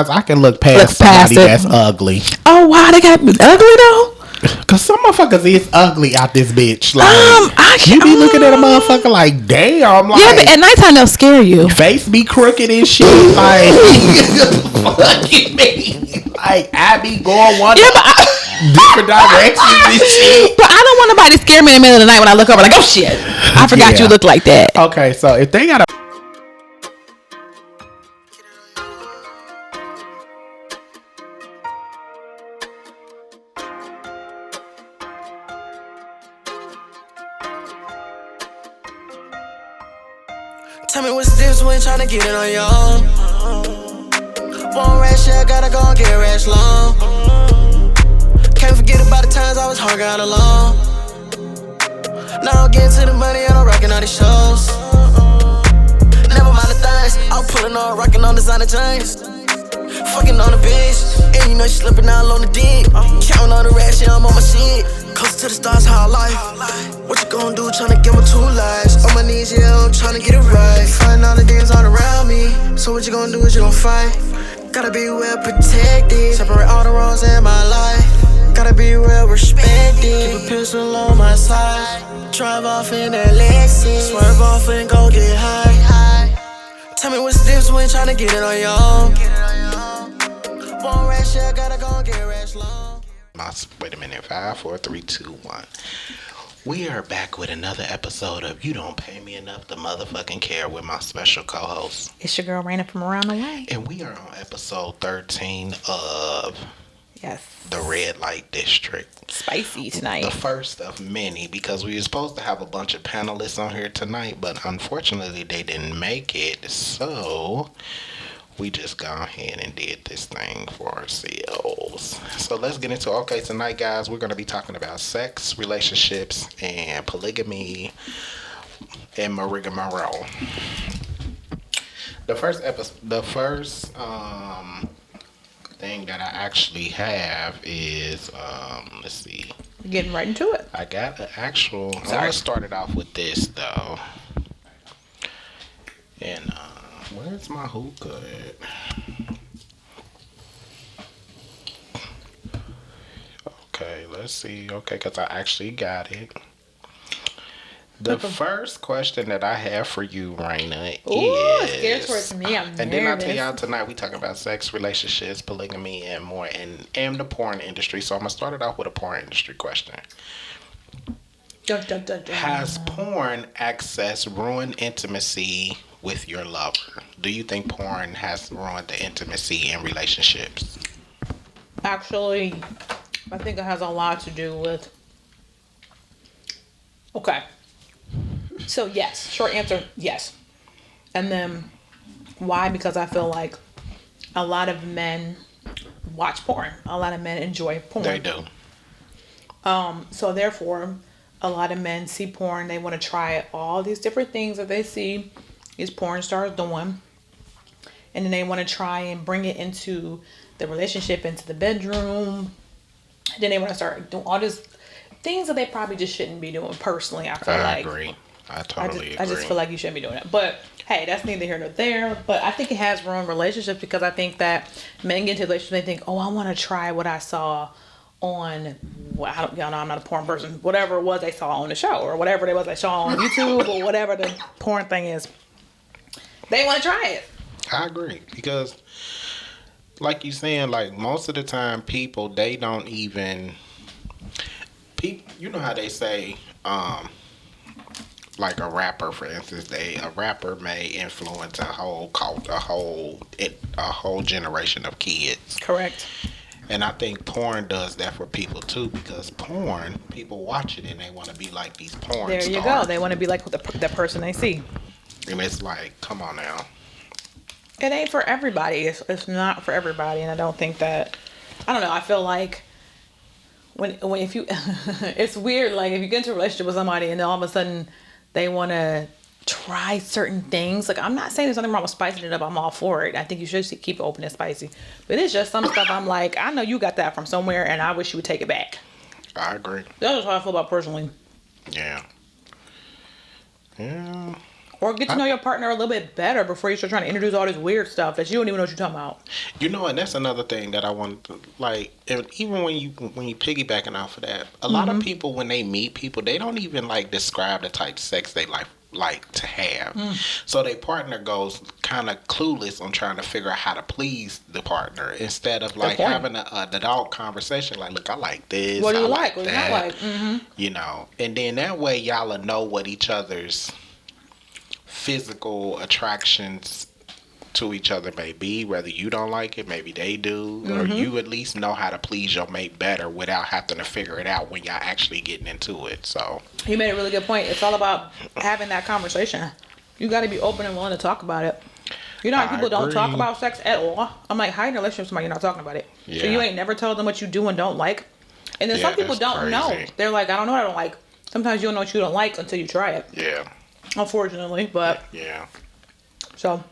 I can look past somebody that's ugly. Oh wow, they got ugly though. Cause some motherfuckers is ugly out this bitch. Like you be looking at a motherfucker like, damn. Like, yeah, but at nighttime they'll scare you. Face be crooked and shit. Like, what you mean? Like, I be going one different directions and shit. But I don't want nobody to scare me in the middle of the night when I look over like, oh shit, I forgot you look like that. Okay, so if they got a tell me what's the difference when tryna get it on your own. One rash shit, gotta go and get rash long. Can't forget about the times I was hungry out alone. Now I'm getting to the money and I'm rocking all these shows. Never mind the things, I'm pulling on, rocking on designer chains. Fucking on the bitch, and you know she slipping out on the dick. Counting on the rash, yeah, I'm on my shit. Close to the stars, how life. What you gon' do, tryna get my 2 lives? On my knees, yeah, I'm tryna get it right. Fighting all the demons all around me. So what you gon' do is you gon' fight. Gotta be well protected. Separate all the wrongs in my life. Gotta be well respected. Keep a pistol on my side. Drive off in that Lexus. Swerve off and go get high. Tell me what's the difference when tryna get it on your own. One rash, yeah, gotta go and get rash long. Wait a minute. 5, 4, 3, 2, 1. We are back with another episode of You Don't Pay Me Enough to Motherfucking Care with my special co-host. It's your girl Raina from around the way. And we are on episode 13 of Yes, the Red Light District. Spicy tonight. The first of many, because we were supposed to have a bunch of panelists on here tonight, but unfortunately they didn't make it. So we just gone ahead and did this thing for ourselves. So let's get into it. Okay, tonight, guys, we're going to be talking about sex, relationships, and polygamy and monogamous. The first thing that I actually have is, let's see. We're getting right into it. I got an actual. I want to start it off with this though. And where's my hookah at? Okay, let's see. Okay, because I actually got it. The first question that I have for you, Raina, is... it's geared towards me. I'm nervous. And then I'll tell y'all tonight we talking about sex, relationships, polygamy, and more, and the porn industry. So I'm going to start it off with a porn industry question. Dun, dun, dun, dun. Has porn access ruined intimacy with your lover? Do you think porn has ruined the intimacy in relationships? Actually, I think it has a lot to do with... Okay. So yes, short answer, yes. And then why? Because I feel like a lot of men watch porn. A lot of men enjoy porn. They do. So therefore, a lot of men see porn. They want to try all these different things that they see these porn stars doing. And then they want to try and bring it into the relationship, into the bedroom. Then they want to start doing all these things that they probably just shouldn't be doing personally. I agree. I totally agree. I just feel like you shouldn't be doing it. But hey, that's neither here nor there. But I think it has ruined relationships because I think that men get into relationships, they think, oh, I want to try what I saw on, well, y'all know I'm not a porn person, whatever it was they saw on the show or whatever it was they saw on YouTube or whatever the porn thing is. They want to try it. I agree because, like you saying, like most of the time, people they don't even. You know how they say, like a rapper, for instance, a rapper may influence a whole generation of kids. Correct. And I think porn does that for people too, because porn, people watch it and they want to be like these porn stars. There you go. They want to be like the person they see. And it's like, come on now. It ain't for everybody. It's not for everybody, and I don't think that. I don't know. I feel like if you, it's weird. Like if you get into a relationship with somebody and then all of a sudden they want to try certain things. Like I'm not saying there's nothing wrong with spicing it up. I'm all for it. I think you should keep it open and spicy. But it's just some stuff I'm like, I know you got that from somewhere, and I wish you would take it back. I agree. That's just how I feel about personally. Yeah. Yeah. Or get to know your partner a little bit better before you start trying to introduce all this weird stuff that you don't even know what you're talking about. You know, and that's another thing that I want to like. And even when you piggybacking off of that, a lot of people when they meet people, they don't even like describe the type of sex they like to have. So their partner goes kind of clueless on trying to figure out how to please the partner instead of like having an adult conversation. Like, look, I like this. What do you I like? What do you not like? You know, and then that way y'all will know what each other's physical attractions to each other may be, whether you don't like it, maybe they do, or you at least know how to please your mate better without having to figure it out when y'all actually getting into it. So you made a really good point. It's all about having that conversation. You got to be open and willing to talk about it. You know how people don't talk about sex at all? I'm like, how in a relationship with somebody you're not talking about it? Yeah. So you ain't never told them what you do and don't like? And then some people don't know. They're like, I don't know what I don't like. Sometimes you don't know what you don't like until you try it. Yeah. Unfortunately, but... Yeah. So...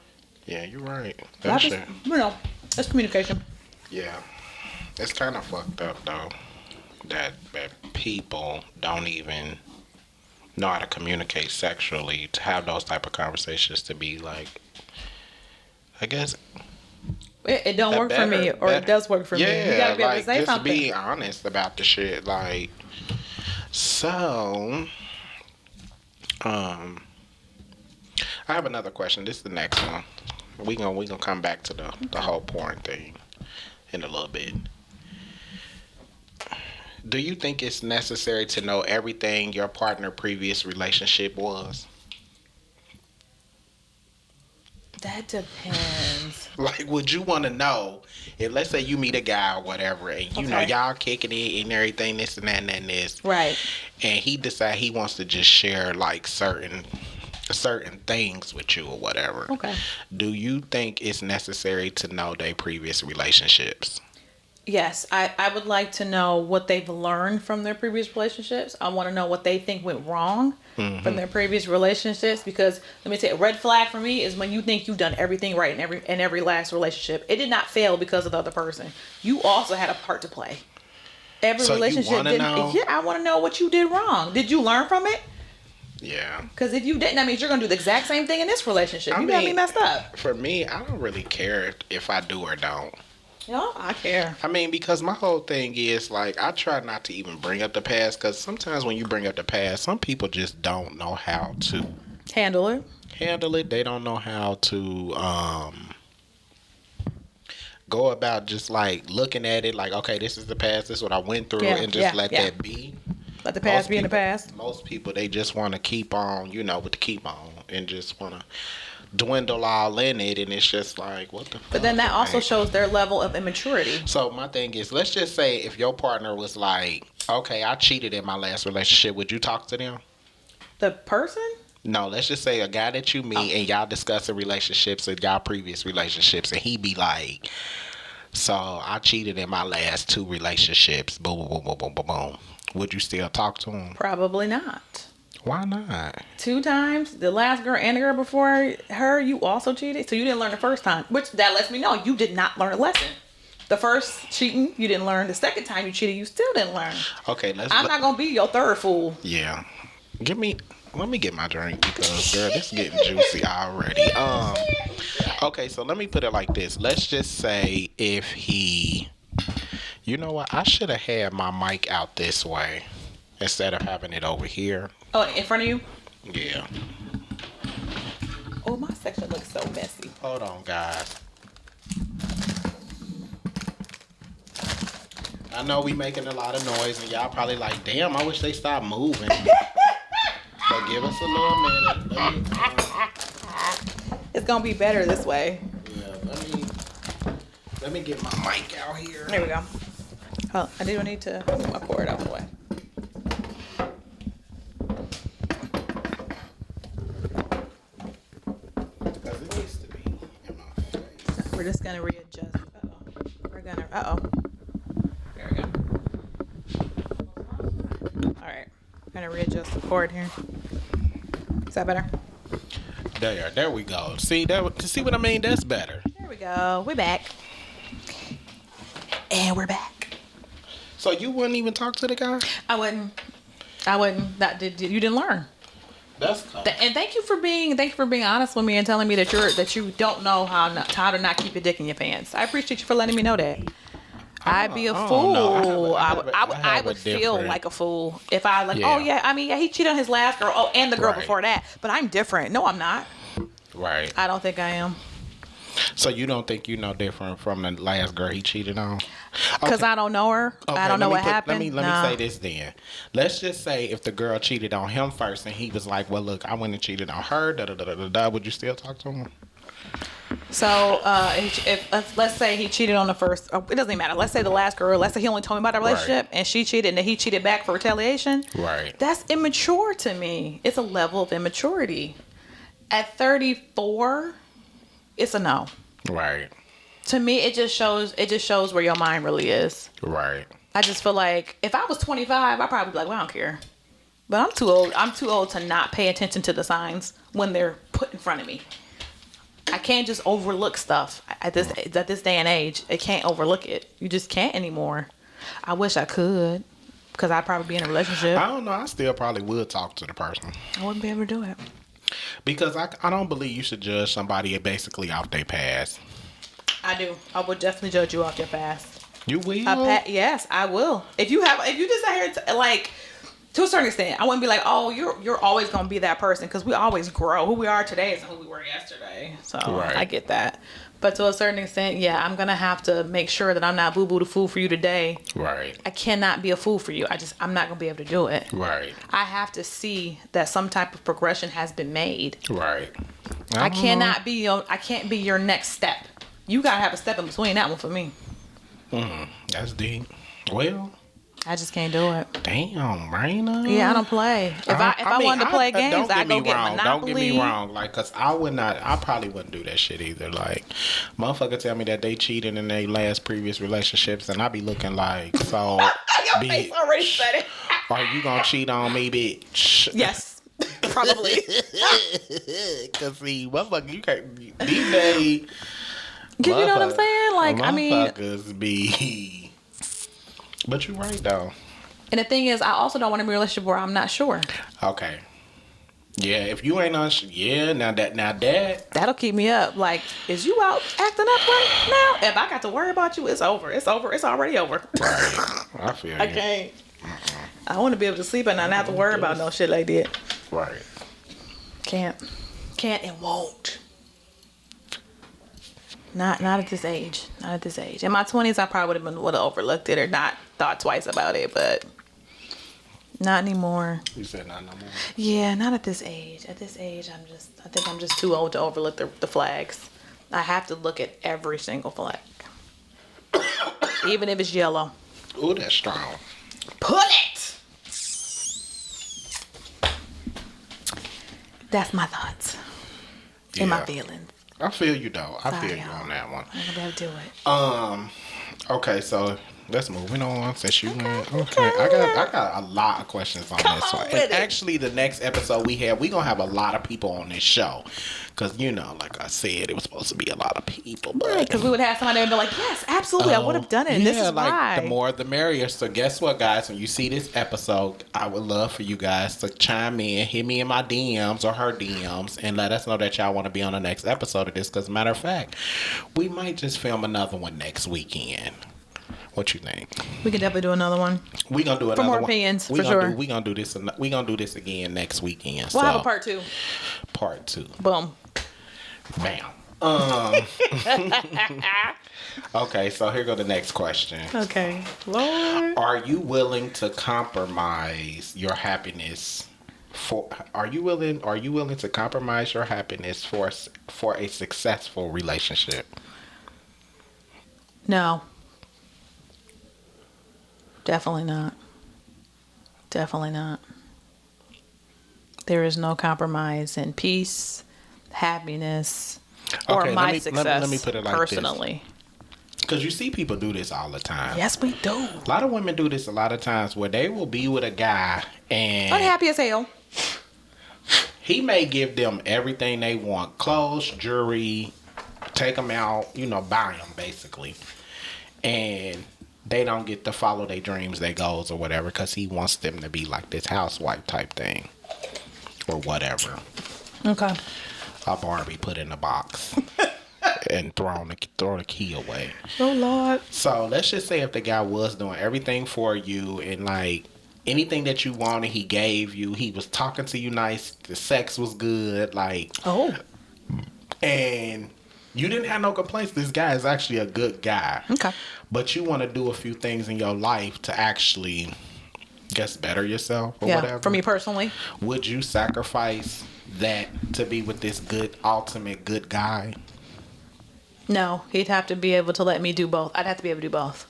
Yeah, you're right. That's just, you know, it's communication. Yeah. It's kind of fucked up, though, that people don't even know how to communicate sexually, to have those type of conversations, to be like, I guess... It don't work for me, or it does work for me. You gotta be able to say just something. be honest about the shit. Like, so, I have another question. This is the next one. We gonna come back to the whole porn thing in a little bit. Do you think it's necessary to know everything your partner previous relationship was? That depends. Like, would you want to know if, let's say, you meet a guy or whatever, and you know y'all kicking it and everything, this and that and this, right? And he decide he wants to just share like certain things with you or whatever. Okay. Do you think it's necessary to know their previous relationships? Yes, I would like to know what they've learned from their previous relationships. I want to know what they think went wrong from their previous relationships, because let me say, a red flag for me is when you think you've done everything right in every last relationship. It did not fail because of the other person. You also had a part to play. Every relationship didn't. Know? Yeah, I want to know what you did wrong. Did you learn from it? Yeah. Because if you didn't, that means you're going to do the exact same thing in this relationship. You got me messed up. For me, I don't really care if I do or don't. No, I care. I mean, because my whole thing is, like, I try not to even bring up the past, because sometimes when you bring up the past, some people just don't know how to handle it. They don't know how to go about just, like, looking at it like, okay, this is the past, this is what I went through, and just let that be. Let the past be in the past. Most people, they just want to keep on, with the keep on, and just want to dwindle all in it, and it's just like, what the fuck? But then that also shows their level of immaturity. So my thing is, let's just say if your partner was like, okay, I cheated in my last relationship, would you talk to them? The person? No, let's just say a guy that you meet and y'all discussing relationships and y'all previous relationships, and he be like, so I cheated in my last 2 relationships, boom, boom, boom, boom, boom, boom. Would you still talk to him? Probably not. Why not? 2 times, the last girl and the girl before her, you also cheated, so you didn't learn the first time, which that lets me know you did not learn a lesson. The first cheating, you didn't learn. The second time you cheated, you still didn't learn. Okay, I'm not gonna be your third fool. Yeah, let me get my drink, because girl, this is getting juicy already. Okay, so let me put it like this. Let's just say if he, you know what? I should have had my mic out this way instead of having it over here. Oh, in front of you? Yeah. Oh, my section looks so messy. Hold on, guys. I know we making a lot of noise, and y'all probably like, damn, I wish they stopped moving. But give us a little minute. It's gonna be better this way. Yeah, let me get my mic out here. There we go. Oh, I do need to move my cord out of the way. Because it needs to be in my face. We're just gonna readjust. There we go. All right. I'm gonna readjust the cord here. Is that better? There we go. See what I mean? That's better. There we go. We're back. And we're back. So you wouldn't even talk to the guy? I wouldn't. You didn't learn. That's cool. And thank you for being honest with me and telling me that you don't know how to not keep your dick in your pants. I appreciate you for letting me know that. I'd be a fool. I would feel like a fool if I oh yeah, I mean, yeah, he cheated on his last girl. Oh, and the girl before that. But I'm different. No, I'm not. Right. I don't think I am. So you don't think you know different from the last girl he cheated on? Because I don't know her. Okay, I don't know what happened. Let me say this then. Let's just say if the girl cheated on him first and he was like, well, look, I went and cheated on her, would you still talk to him? So if let's say he cheated on the first, it doesn't even matter. Let's say the last girl, let's say he only told me about the relationship and she cheated and then he cheated back for retaliation. Right. That's immature to me. It's a level of immaturity. At 34, it's a no. Right. To me, it just shows where your mind really is. Right. I just feel like if I was 25, I'd probably be like, well, I don't care. But I'm too old. I'm too old to not pay attention to the signs when they're put in front of me. I can't just overlook stuff at this day and age. I can't overlook it. You just can't anymore. I wish I could, because I'd probably be in a relationship. I don't know. I still probably would talk to the person. I wouldn't be able to do it. Because I don't believe you should judge somebody basically off their past. I do. I would definitely judge you off your past. You will? Yes, I will. If you just sat here like, to a certain extent, I wouldn't be like, oh, you're always gonna be that person, because we always grow. Who we are today is who we were yesterday. So I get that. But to a certain extent, yeah, I'm gonna have to make sure that I'm not boo-boo the fool for you today. Right. I cannot be a fool for you. I'm not gonna be able to do it. Right. I have to see that some type of progression has been made. Right. I can't be your next step. You gotta have a step in between that one for me. That's deep. Well, I just can't do it. Damn, Raina. Yeah, I don't play. If I wanted to play games, I'd go get Monopoly. Don't get me wrong. Like, cause I probably wouldn't do that shit either. Like, motherfucker tell me that they cheated in their previous relationships, and I be looking like, so. Your face already said it. Are you gonna cheat on me, bitch? Yes, probably. Cause see, motherfucker, you can't these days. You know what I'm saying? Like, I mean, motherfuckers be. But you're right though. And the thing is, I also don't want to be in a relationship where I'm not sure. Okay. Yeah, if you ain't on, now that that'll keep me up. Like, is you out acting up right now? If I got to worry about you, it's over. It's over. It's already over. Right. I feel you. I can't. I want to be able to sleep and not have to worry about no shit like that. Right. Can't and won't. Not at this age. Not at this age. In my 20s, I probably would have overlooked it or not thought twice about it, but not anymore. You said not no more. Yeah, not at this age. At this age, I think I'm just too old to overlook the flags. I have to look at every single flag, even if it's yellow. Ooh, that's strong. Pull it. That's my thoughts and my feelings. I feel you though. I feel you y'all. on that one. I'm gonna be able to do it. Okay, so let's moving on since you went. Okay. I got a lot of questions on this one. And actually, the next episode we gonna have a lot of people on this show, because like I said, it was supposed to be a lot of people. But because we would have somebody and be like, yes, absolutely, I would have done it. And this is why. The more the merrier. So guess what, guys? When you see this episode, I would love for you guys to chime in, hit me in my DMs or her DMs, and let us know that y'all want to be on the next episode of this. Because matter of fact, we might just film another one next weekend. What you think? We can definitely do another one. We gonna do another one. For more one. opinions, for sure. We gonna do this. We gonna do this again next weekend. We'll have a part 2. Part 2. Boom. Bam. Okay, so here go the next question. Okay. Lord. Are you willing to compromise your happiness for? Are you willing to compromise your happiness for a successful relationship? No. Definitely not. Definitely not. There is no compromise in peace, happiness, or my success. Let me put it like personally. Because you see people do this all the time. Yes, we do. A lot of women do this a lot of times where they will be with a guy and unhappy as hell. He may give them everything they want. Clothes, jewelry, take them out, buy them basically. And they don't get to follow their dreams, their goals or whatever, because he wants them to be like this housewife type thing. or whatever. Okay. A Barbie put in a box and throw the key away. Oh Lord. So let's just say if the guy was doing everything for you and like anything that you wanted, he gave you. He was talking to you nice. The sex was good. Like, Oh. and you didn't have no complaints. This guy is actually a good guy. Okay. But you want to do a few things in your life to actually, guess, better yourself or Yeah. whatever. For me personally. Would you sacrifice that to be with this good, ultimate good guy? No, he'd have to be able to let me do both. I'd have to be able to do both.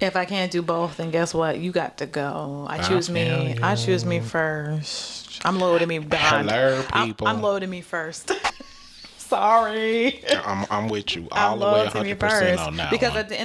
If I can't do both, then guess what? You got to go. I choose me. I choose me first. I'm loading me behind. Hello, people. I'm loading me first. Sorry. I'm with you I'm all the way loading me 100% first on that because one. at the end